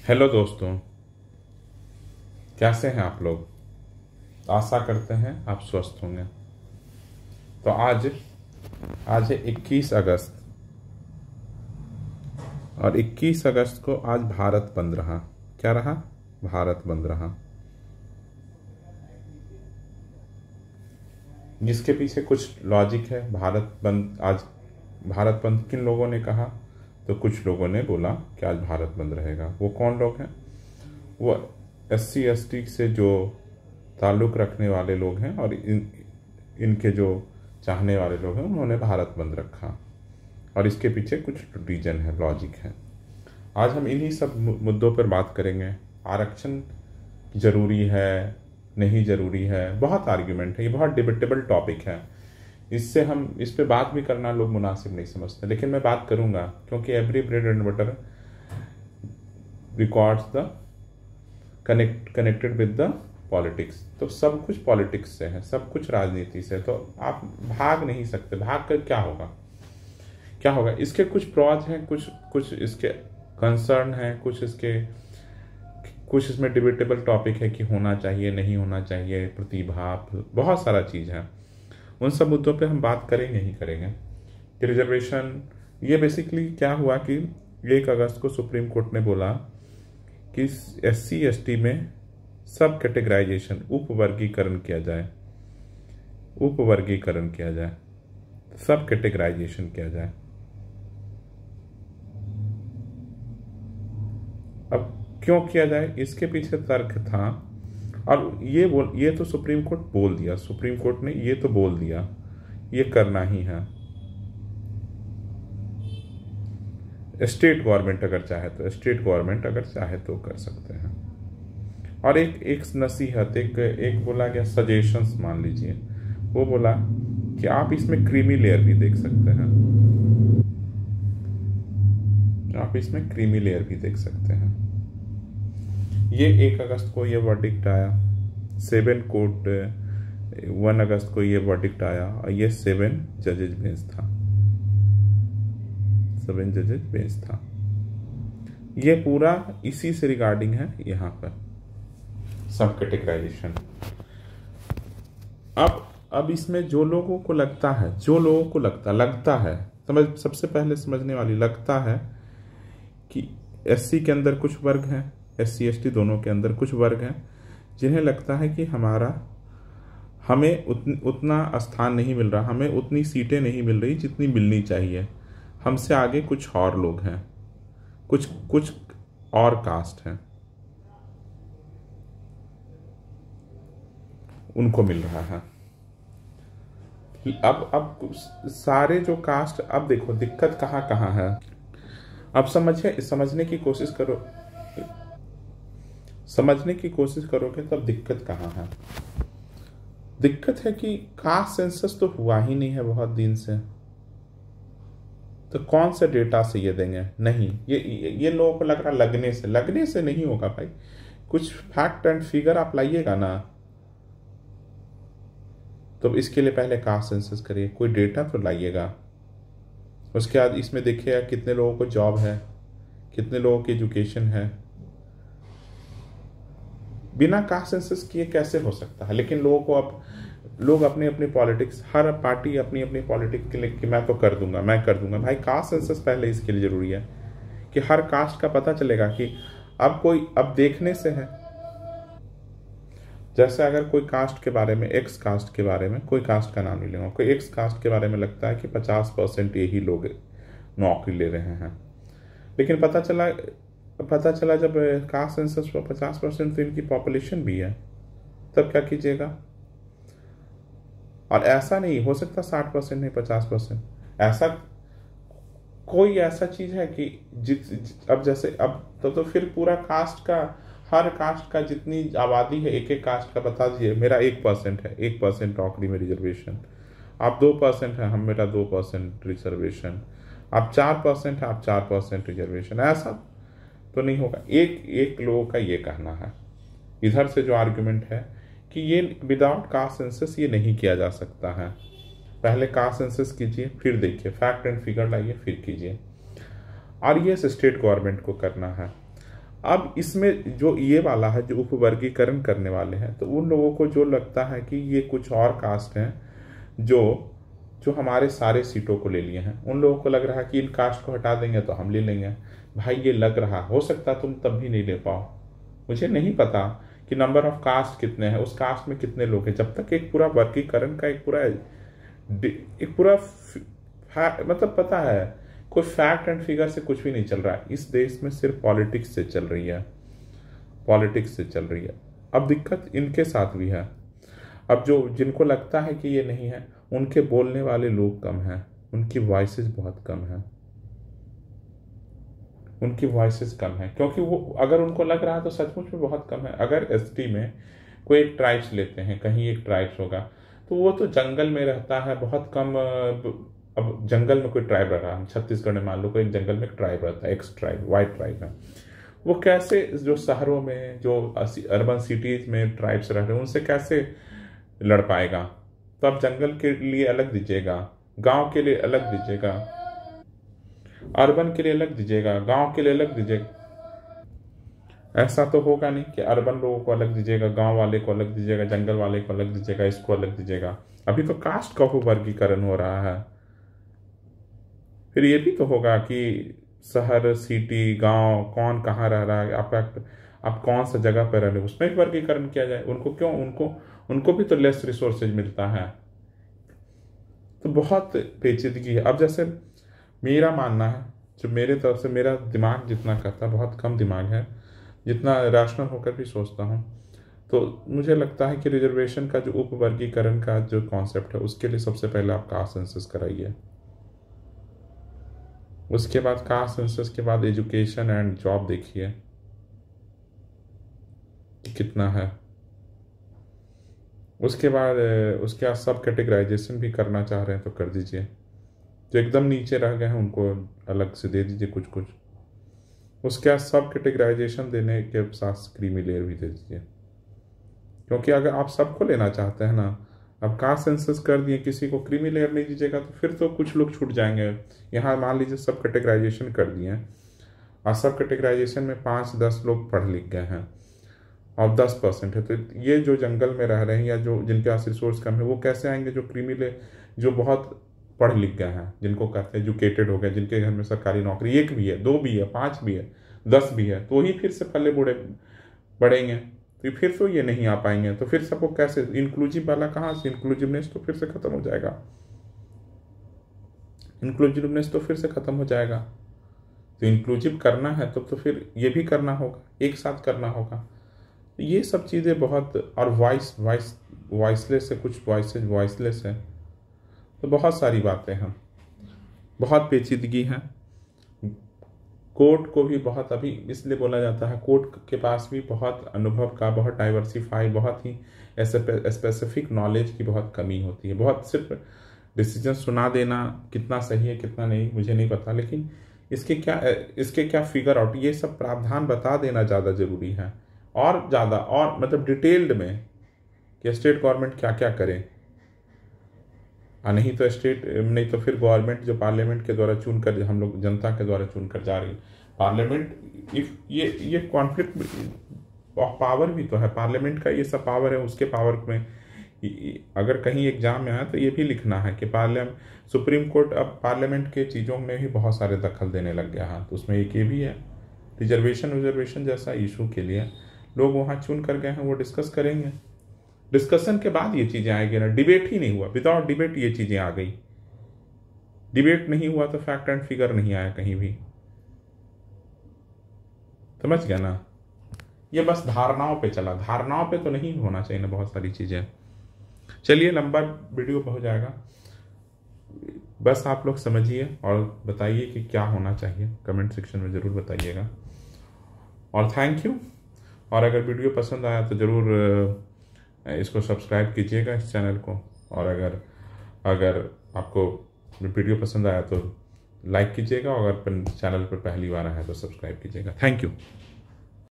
Hello दोस्तों, कैसे हैं आप लोग। आशा करते हैं आप स्वस्थ होंगे। तो आज है 21 अगस्त और 21 अगस्त को आज भारत बंद रहा। क्या रहा? भारत बंद रहा। जिसके पीछे कुछ लॉजिक है। आज भारत बंद किन लोगों ने कहा? तो कुछ लोगों ने बोला कि आज भारत बंद रहेगा। वो कौन लोग हैं? वो SC ST से जो ताल्लुक़ रखने वाले लोग हैं और इनके जो चाहने वाले लोग हैं, उन्होंने भारत बंद रखा। और इसके पीछे कुछ रीजन है, लॉजिक है। आज हम इन्हीं सब मुद्दों पर बात करेंगे। आरक्षण ज़रूरी है, नहीं ज़रूरी है, बहुत आर्ग्यूमेंट है। ये बहुत डिबेटेबल टॉपिक है। इस पे बात भी करना लोग मुनासिब नहीं समझते, लेकिन मैं बात करूंगा क्योंकि every bread and butter records the connected with the politics. तो सब कुछ पॉलिटिक्स से है, सब कुछ राजनीति से। तो आप भाग नहीं सकते। भाग कर क्या होगा? इसके कुछ प्रॉज हैं, कुछ इसके कंसर्न हैं, कुछ इसमें डिबेटेबल टॉपिक है कि होना चाहिए, नहीं होना चाहिए, प्रतिभा, बहुत सारा चीज़ है। उन सब मुद्दों पे हम बात करेंगे ही करेंगे। कि रिजर्वेशन, ये बेसिकली क्या हुआ कि 1 अगस्त को सुप्रीम कोर्ट ने बोला कि SC ST में सब कैटेगराइजेशन, उपवर्गीकरण किया जाए, सब कैटेगराइजेशन किया जाए। अब क्यों किया जाए? इसके पीछे तर्क था। और ये तो सुप्रीम कोर्ट बोल दिया, सुप्रीम कोर्ट ने ये तो बोल दिया, ये करना ही है। स्टेट गवर्नमेंट अगर चाहे तो कर सकते हैं। और एक नसीहत, एक बोला गया सजेशंस, मान लीजिए, वो बोला कि आप इसमें क्रीमी लेयर भी देख सकते हैं। ये 1 अगस्त को ये वर्डिक्ट आया। 1 अगस्त को ये वर्डिक्ट आया और ये 7 जजेज बेंच था। ये पूरा इसी से रिगार्डिंग है। यहाँ पर सब कैटेगराइजेशन। अब इसमें जो लोगों को लगता है सबसे पहले समझने वाली लगता है कि SC के अंदर कुछ वर्ग हैं, SC ST दोनों के अंदर कुछ वर्ग हैं, जिन्हें लगता है कि हमें उतना स्थान नहीं मिल रहा, हमें उतनी सीटें नहीं मिल रही जितनी मिलनी चाहिए। हमसे आगे कुछ और लोग हैं, कुछ और कास्ट हैं, उनको मिल रहा है। अब सारे जो कास्ट, अब देखो दिक्कत कहाँ है। अब समझने की कोशिश करोगे तब दिक्कत कहाँ है। दिक्कत है कि कास्ट सेंसस तो हुआ ही नहीं है बहुत दिन से। तो कौन से डेटा से ये देंगे? नहीं, ये लोगों को लग रहा लगने से नहीं होगा भाई। कुछ फैक्ट एंड फिगर आप लाइएगा ना। तो इसके लिए पहले कास्ट सेंसस करिए, कोई डेटा तो लाइएगा। उसके बाद इसमें देखिएगा कितने लोगों को जॉब है, कितने लोगों की एजुकेशन है। बिना कास्ट सेंसस किए कैसे हो सकता है? लेकिन लोग अपनी पॉलिटिक्स, हर पार्टी अपनी पॉलिटिक्स के लिए कि मैं कर दूंगा। भाई कास्ट सेंसस पहले इसके लिए जरूरी है कि हर कास्ट का पता चलेगा कि अब देखने से है। जैसे अगर कोई कास्ट के बारे में, एक्स कास्ट के बारे में, कोई कास्ट का नाम नहीं लेगा, कोई एक्स कास्ट के बारे में लगता है कि 50% यही लोग नौकरी ले रहे हैं, लेकिन पता चला जब कास्ट सेंसस पर 50% तो इनकी पॉपुलेशन भी है, तब क्या कीजिएगा? और ऐसा नहीं हो सकता 60% नहीं 50%। ऐसा चीज है कि तो फिर पूरा कास्ट का, हर कास्ट का जितनी आबादी है, एक कास्ट का बता दीजिए। मेरा 1% है, 1% नौकरी में रिजर्वेशन। आप 2% है, मेरा 2% रिजर्वेशन। आप 4% है, आप 4% रिजर्वेशन। ऐसा तो नहीं होगा। एक लोगों का ये कहना है। इधर से जो आर्गुमेंट है कि ये विदाउट कास्ट सेंसस ये नहीं किया जा सकता है। पहले कास्ट सेंसस कीजिए, फिर देखिए, फैक्ट एंड फिगर लाइए, फिर कीजिए। और ये स्टेट गवर्नमेंट को करना है। अब इसमें जो ये वाला है, जो उपवर्गीकरण करने वाले हैं, तो उन लोगों को जो लगता है कि ये कुछ और कास्ट हैं जो जो हमारे सारे सीटों को ले लिए हैं, उन लोगों को लग रहा है कि इन कास्ट को हटा देंगे तो हम ले लेंगे। भाई ये लग रहा, हो सकता तुम तब भी नहीं ले पाओ, मुझे नहीं पता कि नंबर ऑफ कास्ट कितने हैं, उस कास्ट में कितने लोग हैं। जब तक एक पूरा वर्गीकरण का एक पूरा मतलब पता है, कोई फैक्ट एंड फिगर से कुछ भी नहीं चल रहा है इस देश में, सिर्फ पॉलिटिक्स से चल रही है, पॉलिटिक्स से चल रही है। अब दिक्कत इनके साथ भी है। अब जो जिनको लगता है कि ये नहीं है, उनके बोलने वाले लोग कम हैं, उनकी वॉइसेस बहुत कम हैं, उनकी वॉइसेस कम है, क्योंकि वो अगर उनको लग रहा है तो सचमुच में बहुत कम है। अगर एसटी में कोई एक ट्राइब्स लेते हैं, कहीं एक ट्राइब्स होगा, तो वो तो जंगल में रहता है, बहुत कम। अब जंगल में कोई ट्राइब रह रहा है, छत्तीसगढ़ में मान लो कोई जंगल में एक ट्राइब रहता है, एक्स ट्राइब, वाइट ट्राइब है, वो कैसे जो शहरों में, जो अर्बन सिटीज में ट्राइब्स रह रहे हैं, उनसे कैसे लड़ पाएगा? तो आप जंगल के लिए अलग दीजिएगा, गांव के लिए अलग दीजिएगा, अर्बन के लिए अलग दीजिएगा, गांव के लिए अलग दीजिएगा। ऐसा तो होगा नहीं कि अर्बन लोगों को अलग दीजिएगा, गांव वाले को अलग दीजिएगा, जंगल वाले को अलग दीजिएगा, इसको अलग दीजिएगा। अभी तो कास्ट का वर्गीकरण हो रहा है। फिर ये भी तो होगा कि शहर, सिटी, गांव, कौन कहाँ रह रहा है, आप कौन सा जगह पर रह रहे, उसमें भी वर्गीकरण किया जाए। उनको क्यों, उनको भी तो लेस रिसोर्सेज मिलता है। तो बहुत पेचीदगी है। अब जैसे मेरा मानना है, जो मेरे तरफ से, मेरा दिमाग जितना कहता है, बहुत कम दिमाग है, जितना रैशनल होकर भी सोचता हूँ, तो मुझे लगता है कि रिजर्वेशन का जो उपवर्गीकरण का जो कॉन्सेप्ट है, उसके लिए सबसे पहले आप कास्ट सेंसस कराइए। उसके बाद कास्ट सेंसस के बाद एजुकेशन एंड जॉब देखिए कितना है। उसके बाद सब कैटेगराइजेशन भी करना चाह रहे हैं तो कर दीजिए। जो एकदम नीचे रह गए हैं उनको अलग से दे दीजिए कुछ कुछ। उसके बाद सब कैटेगराइजेशन देने के साथ क्रीमी लेयर भी दे दीजिए, क्योंकि अगर आप सबको लेना चाहते हैं ना, अब कास्ट सेंसस कर दिए, किसी को क्रीमी लेयर नहीं दीजिएगा तो फिर तो कुछ लोग छूट जाएंगे। यहाँ मान लीजिए सब कैटेगराइजेशन कर दिए और सब कैटेगराइजेशन में 5-10 लोग पढ़ लिख गए हैं और 10% है, तो ये जो जंगल में रह रहे हैं या जो जिनके पास रिसोर्स कम है, वो कैसे आएंगे? जो क्रीमी लेयर, जो बहुत पढ़ लिख गए हैं, जिनको कहते हैं एजुकेटेड हो गए, जिनके घर में सरकारी नौकरी 1 भी है, 2 भी है, 5 भी है, 10 भी है, तो ही फिर से पल्ले बढ़ेंगे। तो फिर तो ये नहीं आ पाएंगे। तो फिर सबको कैसे, इंक्लूसिव वाला कहाँ से, इंक्लूसिवनेस तो फिर से खत्म हो जाएगा, इंक्लूसिवनेस तो फिर से खत्म हो जाएगा। तो इंक्लूसिव करना है तो फिर ये भी करना होगा, एक साथ करना होगा। ये सब चीज़ें बहुत, और वॉइसलेस है, कुछ वॉइसलेस है, तो बहुत सारी बातें हैं, बहुत पेचीदगी है। कोर्ट को भी बहुत, अभी इसलिए बोला जाता है, कोर्ट के पास भी बहुत अनुभव का, बहुत डाइवर्सिफाई, बहुत ही स्पेसिफिक नॉलेज की बहुत कमी होती है। बहुत सिर्फ डिसीजन सुना देना कितना सही है कितना नहीं मुझे नहीं पता, लेकिन इसके क्या फिगर आउट, ये सब प्रावधान बता देना ज़्यादा ज़रूरी है, और ज़्यादा, और मतलब डिटेल्ड में कि स्टेट गवर्नमेंट क्या क्या करे। नहीं तो फिर गवर्नमेंट जो पार्लियामेंट के द्वारा चुन कर, हम लोग जनता के द्वारा चुन कर जा रही पार्लियामेंट, इफ ये कॉन्फ्लिक्ट ऑफ पावर भी तो है, पार्लियामेंट का ये सब पावर है, उसके पावर में अगर कहीं एग्जाम में आए तो ये भी लिखना है कि सुप्रीम कोर्ट अब पार्लियामेंट के चीज़ों में भी बहुत सारे दखल देने लग गया है। तो उसमें एक ये भी है, रिजर्वेशन जैसा इशू के लिए लोग वहाँ चुन कर गए हैं, वो डिस्कस करेंगे। डिस्कशन के बाद ये चीज़ें आएगी ना, डिबेट ही नहीं हुआ, विदाउट डिबेट ये चीज़ें आ गई। डिबेट नहीं हुआ तो फैक्ट एंड फिगर नहीं आया कहीं भी, समझ गया ना? ये बस धारणाओं पे चला, धारणाओं पे तो नहीं होना चाहिए ना बहुत सारी चीज़ें। चलिए, लंबा वीडियो हो जाएगा, बस आप लोग समझिए और बताइए कि क्या होना चाहिए, कमेंट सेक्शन में ज़रूर बताइएगा। और थैंक यू। और अगर वीडियो पसंद आया तो ज़रूर इसको सब्सक्राइब कीजिएगा, इस चैनल को। और अगर आपको वीडियो पसंद आया तो लाइक कीजिएगा, और अगर चैनल पर पहली बार आया तो सब्सक्राइब कीजिएगा। Thank you.